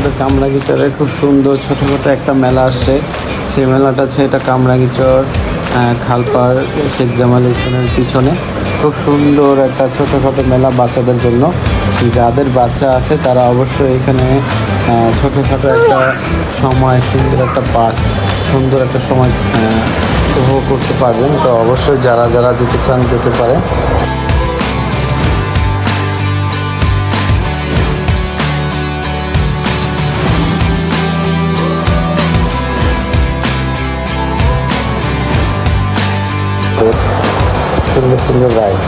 আমাদের কামরাঙ্গীচরে খুব সুন্দর ছোটোখাটো একটা মেলা আসছে। সেই মেলাটা হচ্ছে এটা কামরাঙ্গীচর খালপাড় শেখ জামাল স্কুলের পিছনে। খুব সুন্দর একটা ছোটোখাটো মেলা বাচ্চাদের জন্য। যাদের বাচ্চা আছে তারা অবশ্যই এখানে ছোটোখাটো একটা সময়, সুন্দর একটা পাস, সুন্দর একটা সময় উপভোগ করতে পারবেন। তো অবশ্যই যারা যারা যেতে চান যেতে পারেন। সুন্দর সুন্দর রাইড।